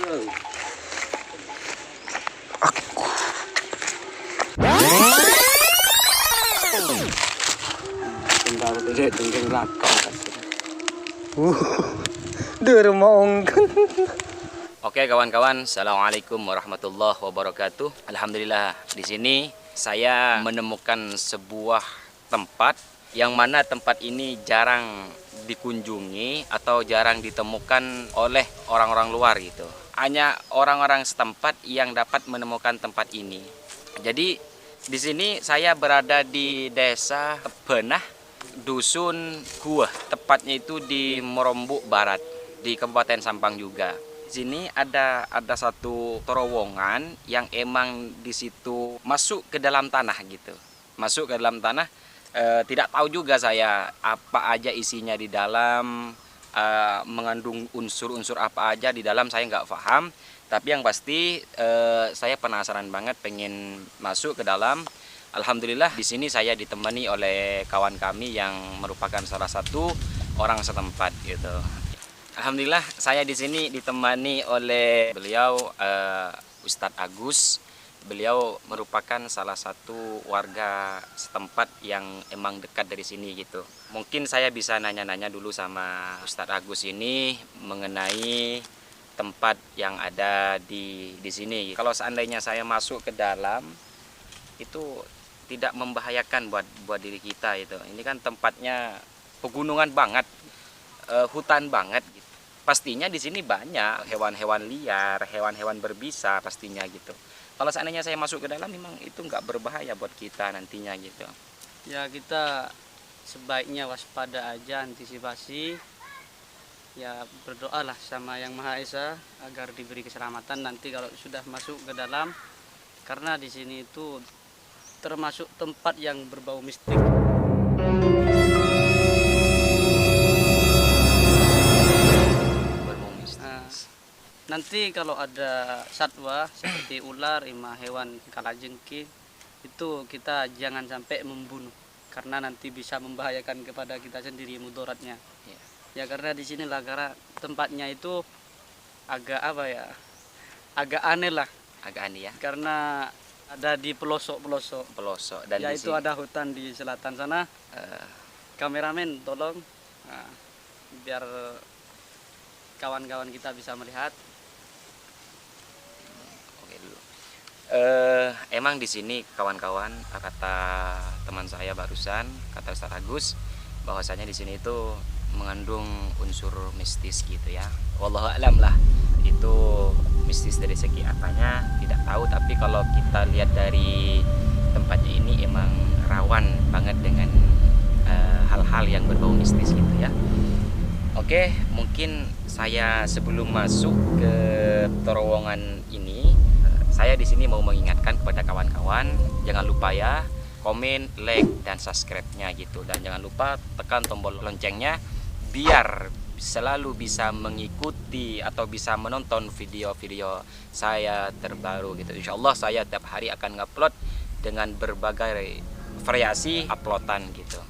Oke kawan-kawan, assalamualaikum warahmatullahi wabarakatuh. Alhamdulillah di sini saya menemukan sebuah tempat yang mana tempat ini jarang dikunjungi atau jarang ditemukan oleh orang-orang luar gitu. Hanya orang-orang setempat yang dapat menemukan tempat ini. Jadi di sini saya berada di desa Benah, dusun Gua. Tepatnya itu di Merombuk Barat, di Kabupaten Sampang juga. Di sini ada satu terowongan yang emang di situ masuk ke dalam tanah gitu. Masuk ke dalam tanah, tidak tahu juga saya apa aja isinya di dalam, mengandung unsur-unsur apa aja di dalam, saya nggak paham. Tapi yang pasti saya penasaran banget pengen masuk ke dalam. Alhamdulillah di sini saya ditemani oleh kawan kami yang merupakan salah satu orang setempat gitu. Alhamdulillah saya di sini ditemani oleh beliau, Ustadz Agus. Beliau merupakan salah satu warga setempat yang emang dekat dari sini gitu. Mungkin saya bisa nanya-nanya dulu sama Ustadz Agus ini mengenai tempat yang ada di sini. Kalau seandainya saya masuk ke dalam itu tidak membahayakan buat diri kita itu. Ini kan tempatnya pegunungan banget, hutan banget gitu. Pastinya di sini banyak hewan-hewan liar, hewan-hewan berbisa pastinya gitu. Kalau seandainya saya masuk ke dalam, memang itu nggak berbahaya buat kita nantinya gitu. Ya kita sebaiknya waspada aja, antisipasi. Ya berdoalah sama Yang Maha Esa agar diberi keselamatan nanti kalau sudah masuk ke dalam. Karena di sini itu termasuk tempat yang berbau mistik. Nanti kalau ada satwa seperti ular, imah hewan kalajengking, itu kita jangan sampai membunuh karena nanti bisa membahayakan kepada kita sendiri mudaratnya. Ya karena di sinilah karena tempatnya itu agak apa ya? Agak aneh lah. Agak aneh ya. Karena ada di pelosok Dan ya itu ada hutan di selatan sana. Kameramen tolong biar kawan-kawan kita bisa melihat. Emang di sini kawan-kawan, kata teman saya barusan, kata Ustadz Agus, bahwasanya di sini itu mengandung unsur mistis gitu ya. Wallahu a'lam lah, itu mistis dari segi apanya tidak tahu, tapi kalau kita lihat dari tempatnya ini emang rawan banget dengan hal-hal yang berbau mistis gitu ya. Oke, mungkin saya sebelum masuk ke terowongan ini, saya di sini mau mengingatkan kepada kawan-kawan, jangan lupa ya komen, like, dan subscribe-nya gitu. Dan jangan lupa tekan tombol loncengnya biar selalu bisa mengikuti atau bisa menonton video-video saya terbaru gitu. Insya Allah saya tiap hari akan ngupload dengan berbagai variasi uploadan gitu.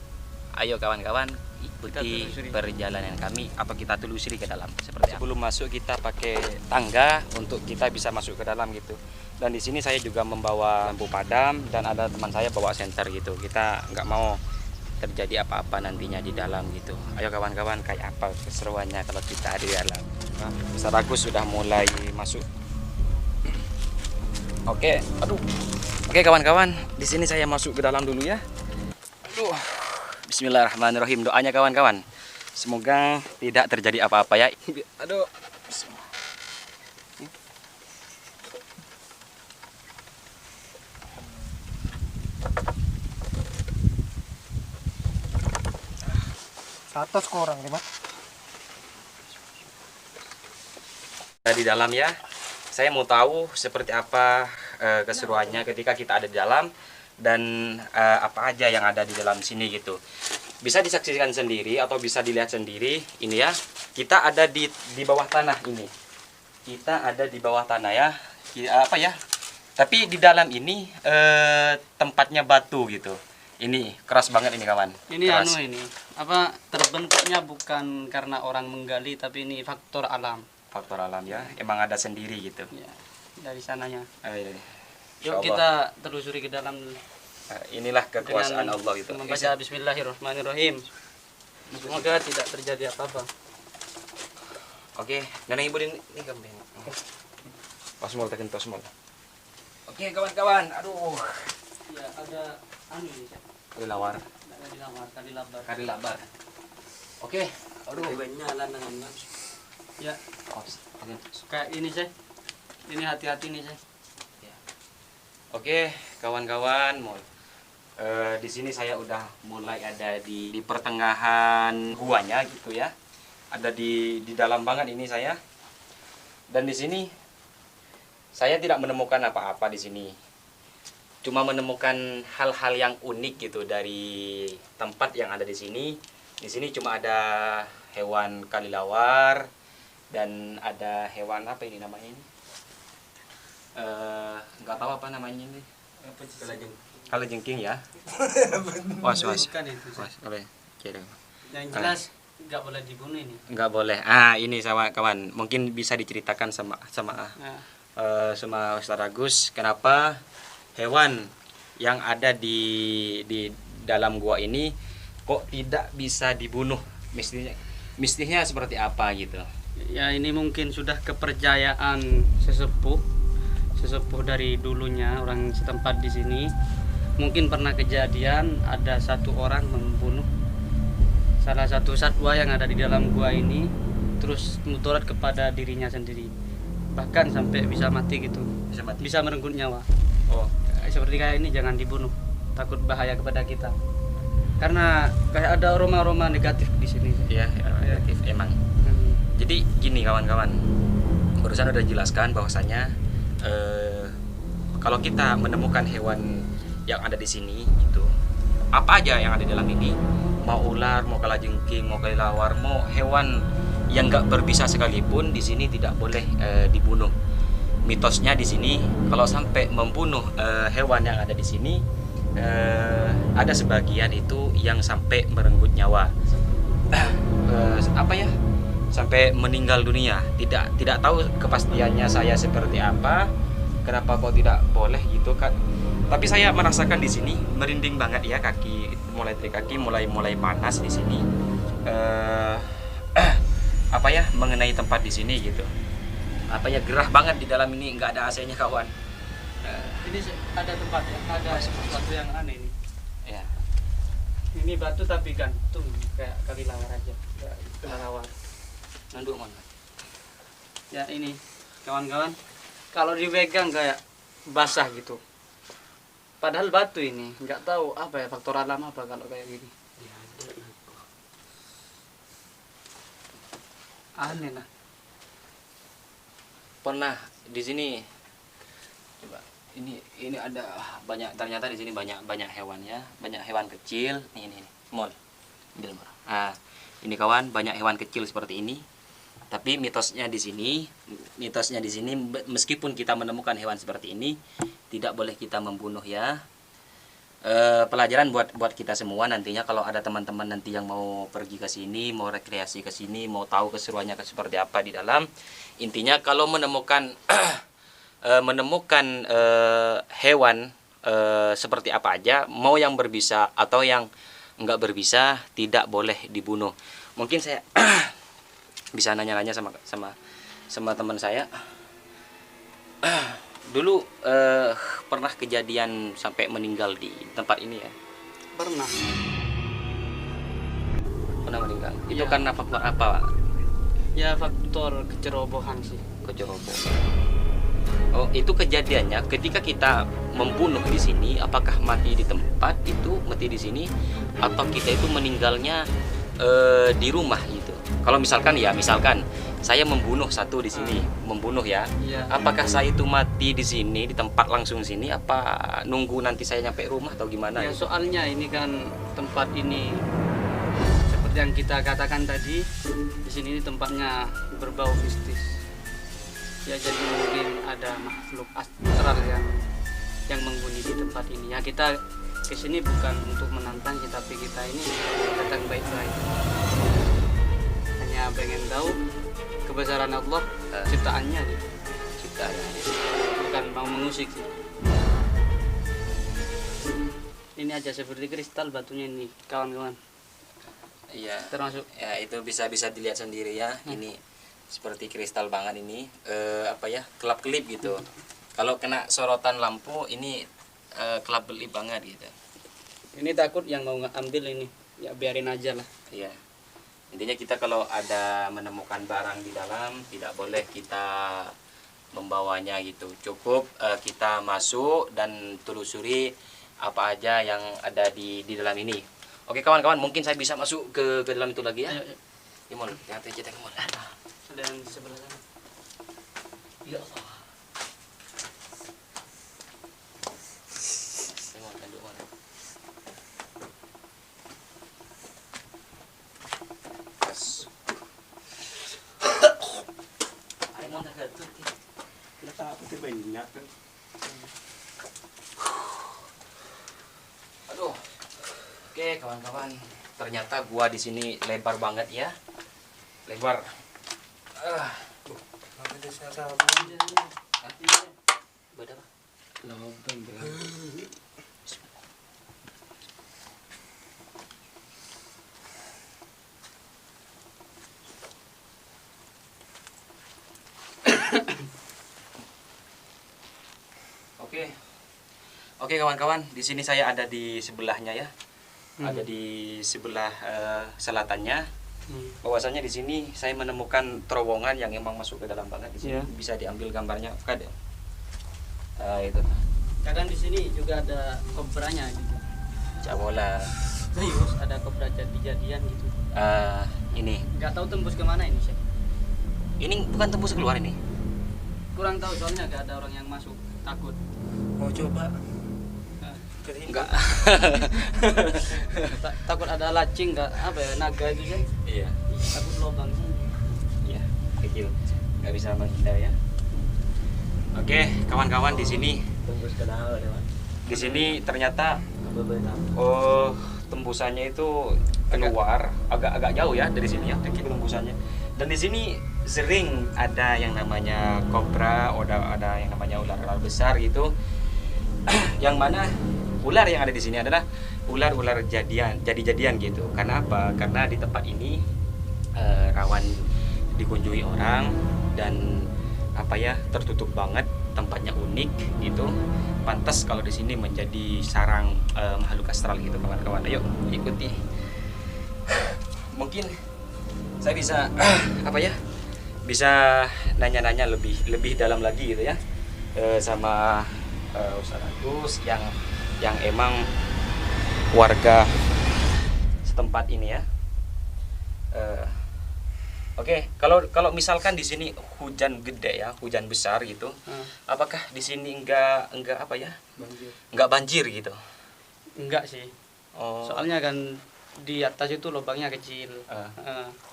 Ayo kawan-kawan, ikuti perjalanan kami atau kita telusuri ke dalam seperti apa. Sebelum masuk kita pakai tangga untuk kita bisa masuk ke dalam gitu. Dan di sini saya juga membawa lampu padam dan ada teman saya bawa senter gitu. Kita nggak mau terjadi apa-apa nantinya di dalam gitu. Ayo kawan-kawan, kayak apa keseruannya kalau kita ada di dalam. Ustadz Agus sudah mulai masuk. Oke, aduh. Oke kawan-kawan, di sini saya masuk ke dalam dulu ya. Aduh. Bismillahirrahmanirrahim. Doanya kawan-kawan, semoga tidak terjadi apa-apa ya. Aduh. Satu kurang lima. Di dalam ya, saya mau tahu seperti apa keseruannya ketika kita ada di dalam. Dan apa aja yang ada di dalam sini gitu, bisa disaksikan sendiri atau bisa dilihat sendiri. Ini ya, kita ada di bawah tanah ini, kita ada di bawah tanah ya, apa ya, tapi di dalam ini tempatnya batu gitu. Ini keras banget ini kawan. Ini keras. Ini apa terbentuknya bukan karena orang menggali, tapi ini faktor alam. faktor alam ya. Emang ada sendiri gitu. Ya, dari sananya. Iya. Yuk kita telusuri ke dalam dulu. Inilah kekuasaan Dengan Allah itu. membaca Bismillahirrahmanirrahim. Semoga tidak terjadi apa-apa. Oke, nenek ibu ini kamu. Osmol tekan tosmol. Oke kawan-kawan, aduh. Ya ada anu ini. Kali lawar. Kali labar. Kali labar. Oke, aduh. Nyala dengan. Ya, Oke. kayak ini sih. Ini hati-hati nih sih. Oke, kawan-kawan, di sini saya udah mulai ada di pertengahan guanya gitu ya. Ada di dalam banget ini saya. Dan di sini saya tidak menemukan apa-apa di sini. Cuma menemukan hal-hal yang unik gitu dari tempat yang ada di sini. Di sini cuma ada hewan kalilawar dan ada hewan apa ini namanya ini? Nggak tahu apa namanya ini. Kalajengking ya. Was. Bukan itu. Was, boleh. Yang jelas nggak boleh dibunuh ini. Nggak boleh. Ini sama kawan, mungkin bisa diceritakan sama Ustaz Agus, kenapa hewan yang ada di dalam gua ini kok tidak bisa dibunuh? Mestinya seperti apa gitu? Ya ini mungkin sudah kepercayaan sesepuh dari dulunya orang setempat di sini. Mungkin pernah kejadian ada satu orang membunuh salah satu satwa yang ada di dalam gua ini, terus mudarat kepada dirinya sendiri, bahkan sampai bisa mati gitu, bisa merenggut nyawa. Seperti kayak ini jangan dibunuh, takut bahaya kepada kita, karena kayak ada aroma-aroma negatif di sini. Iya, negatif emang. Jadi gini kawan-kawan, barusan udah jelaskan bahwasanya kalau kita menemukan hewan yang ada di sini gitu, apa aja yang ada di dalam ini, mau ular, mau kalajengking, mau kelelawar, mau hewan yang nggak berbisa sekalipun, di sini tidak boleh dibunuh. Mitosnya di sini kalau sampai membunuh hewan yang ada di sini, ada sebagian itu yang sampai merenggut nyawa, sampai meninggal dunia. Tidak tahu kepastiannya saya seperti apa, kenapa kok tidak boleh gitu kan. Tapi saya merasakan di sini merinding banget ya, kaki mulai panas di sini. Mengenai tempat di sini gitu. Gerah banget di dalam ini, nggak ada AC-nya kawan. Ini ada tempat ya, ada sesuatu yang aneh ini. Ya. Ini batu tapi gantung kayak kelelawar aja, kayak kelelawar. Nanduk mana? Ya ini kawan-kawan, kalau dipegang kayak basah gitu. Padahal batu ini, nggak tahu apa ya, faktor alam apa kalau kayak gini. Aneh lah. Pernah di sini, coba ini ada banyak, ternyata di sini banyak hewannya, banyak hewan kecil. Ini mall. Ini kawan, banyak hewan kecil seperti ini. Tapi mitosnya di sini meskipun kita menemukan hewan seperti ini, tidak boleh kita membunuh ya. Pelajaran buat kita semua nantinya, kalau ada teman-teman nanti yang mau pergi ke sini, mau rekreasi ke sini, mau tahu keseruannya seperti apa di dalam. Intinya kalau menemukan hewan seperti apa aja, mau yang berbisa atau yang enggak berbisa, tidak boleh dibunuh. Mungkin saya bisa nanya-nanya sama teman saya. Dulu pernah kejadian sampai meninggal di tempat ini ya? Pernah Meninggal. Itu Ya. karena faktor apa? Ya faktor kecerobohan sih. Kecerobohan. Oh, itu kejadiannya ketika kita membunuh di sini, apakah mati di tempat itu, mati di sini, atau kita itu meninggalnya di rumah gitu? Kalau misalkan saya membunuh satu di sini, membunuh ya. Iya. Apakah saya itu mati di sini, di tempat langsung sini, apa nunggu nanti saya nyampe rumah atau gimana? Ya gitu? soalnya ini kan tempat ini seperti yang kita katakan tadi, di sini tempatnya berbau mistis. Ya jadi mungkin ada makhluk astral yang menghuni di tempat ini. Ya kita kesini bukan untuk menantang, tapi kita ini datang baik-baik. Hanya pengen tahu kebesaran Allah, ciptaannya gitu. Ciptaan. Bukan mau mengusik sih. Ini aja seperti kristal batunya ini, kawan-kawan. Iya. Termasuk Ya itu bisa dilihat sendiri ya. Ini seperti kristal banget ini. Apa ya? Kelap-kelip gitu. Kalau kena sorotan lampu ini kelap-kelip banget gitu. ini takut yang mau ambil ini, ya biarin aja lah. Iya. Intinya kita kalau ada menemukan barang di dalam tidak boleh kita membawanya gitu. Cukup kita masuk dan telusuri apa aja yang ada di dalam ini. Oke kawan-kawan, mungkin saya bisa masuk ke dalam itu lagi ya. Ayo, ayo. Gimana? Hati kita kemana? Ada yang di sebelah sana. Ya Allah. Tengok tanduk mana? Yes. Ayo mau tak gatul. Kenapa aku tuh banyak kan? Aduh. Oke kawan-kawan, ternyata gua di sini lebar banget ya. Lebar. Apa tuh saya Beda apa? Oke. Oke kawan-kawan, di sini saya ada di sebelahnya ya. Ada di sebelah selatannya. Bahwasanya di sini saya menemukan terowongan yang emang masuk ke dalam banget di sini. Iya. Bisa diambil gambarnya, kada? Itu. Kadang di sini juga ada kobranya gitu. Cabola. Serius ada kobra jadi-jadian gitu. Ini. Nggak tahu tembus kemana ini sih. Ini bukan tembus keluar ini. Kurang tahu soalnya nggak ada orang yang masuk, takut. mau coba Nah, ke sini. Enggak. takut ada lacing nggak apa ya naga itu sih. Iya. Takut lubang. Iya, kecil. Nggak bisa menghindar ya. Oke, kawan-kawan di sini. Tembus ke dalam ya, Pak. Di sini ternyata Beberapa. tembusannya itu keluar agak jauh ya dari sini ya, dikit tembusannya. Dan di sini sering ada yang namanya kobra, ada yang namanya ular-ular besar gitu. Yang mana ular yang ada di sini adalah ular-ular jadi-jadian gitu. Karena apa? Karena di tempat ini rawan dikunjungi orang dan apa ya, tertutup banget, tempatnya unik gitu. Pantas kalau di sini menjadi sarang makhluk astral gitu kawan-kawan. Ayo ikuti. Mungkin saya bisa apa ya? Bisa nanya-nanya lebih dalam lagi gitu ya. Sama Ustaz Agus yang emang warga setempat ini ya. Oke, kalau misalkan di sini hujan gede ya, hujan besar gitu, apakah di sini enggak apa ya? Banjir. Enggak banjir gitu? Enggak sih. Oh. Soalnya kan di atas itu lubangnya kecil.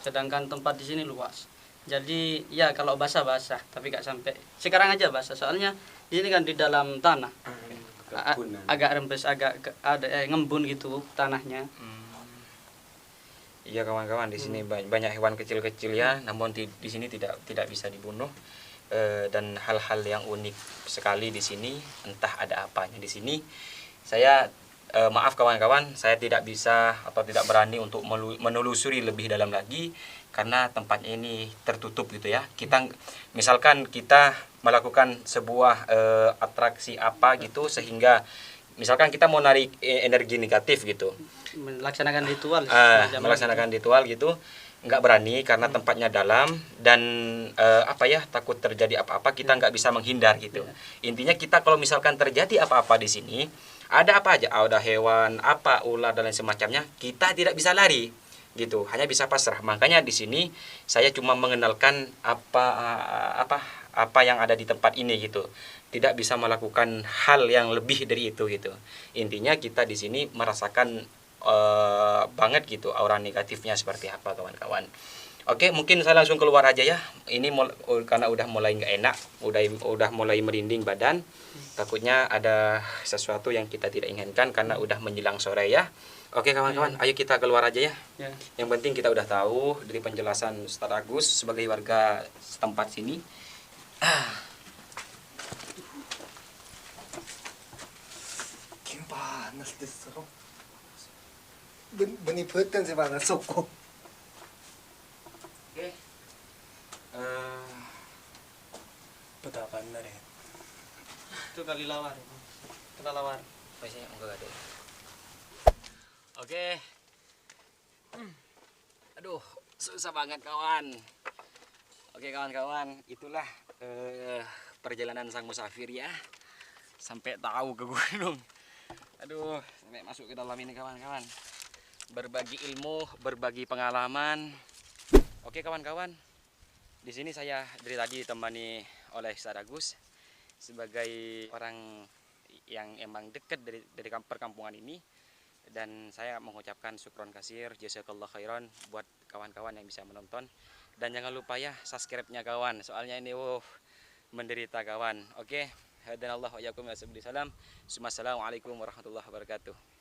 Sedangkan tempat di sini luas. Jadi ya kalau basah, tapi nggak sampai. Sekarang aja basah. Soalnya di sini kan di dalam tanah. Agak rembes, ada ngembun gitu tanahnya. Iya kawan-kawan, di sini banyak hewan kecil-kecil ya, namun di sini tidak bisa dibunuh. Dan hal-hal yang unik sekali di sini, entah ada apanya di sini. Saya maaf kawan-kawan, saya tidak bisa atau tidak berani untuk menelusuri lebih dalam lagi karena tempatnya ini tertutup gitu ya. Misalkan kita melakukan sebuah atraksi apa gitu, sehingga misalkan kita mau narik energi negatif gitu, Melaksanakan ritual. melaksanakan ritual gitu, nggak berani karena tempatnya dalam dan apa ya, takut terjadi apa-apa, kita nggak bisa menghindar gitu. Intinya kita kalau misalkan terjadi apa-apa di sini, ada apa aja, ada hewan apa, ular dan lain semacamnya, kita tidak bisa lari gitu, hanya bisa pasrah. Makanya di sini saya cuma mengenalkan apa yang ada di tempat ini gitu, tidak bisa melakukan hal yang lebih dari itu gitu. Intinya kita di sini merasakan banget gitu aura negatifnya seperti apa kawan-kawan. Oke, mungkin saya langsung keluar aja ya. Ini karena udah mulai nggak enak, udah mulai merinding badan. Takutnya ada sesuatu yang kita tidak inginkan karena udah menjelang sore ya. Oke kawan-kawan, ayo kita keluar aja ya. Ya. Yang penting kita udah tahu dari penjelasan Ustaz Agus sebagai warga setempat sini. Kim panas desu. Benih putan sih panas soko. Oke. Petakan na rin. Itu kali lawar. Kelelawar. Biasanya enggak ada. Oke. Aduh, susah banget kawan. Oke kawan-kawan, itulah perjalanan sang musafir ya. Sampai tahu ke gunung. Aduh, sampai masuk ke dalam ini kawan-kawan. Berbagi ilmu, berbagi pengalaman. Oke kawan-kawan. Di sini saya dari tadi ditemani oleh Ustaz Agus sebagai orang yang emang dekat dari perkampungan ini. Dan saya mengucapkan syukron kasir, jazakallah khairan buat kawan-kawan yang bisa menonton. Dan jangan lupa ya subscribe-nya kawan, soalnya ini menderita kawan. Oke, hadanallahu wa iyyakum ila sabili salam. Assalamualaikum warahmatullahi wabarakatuh.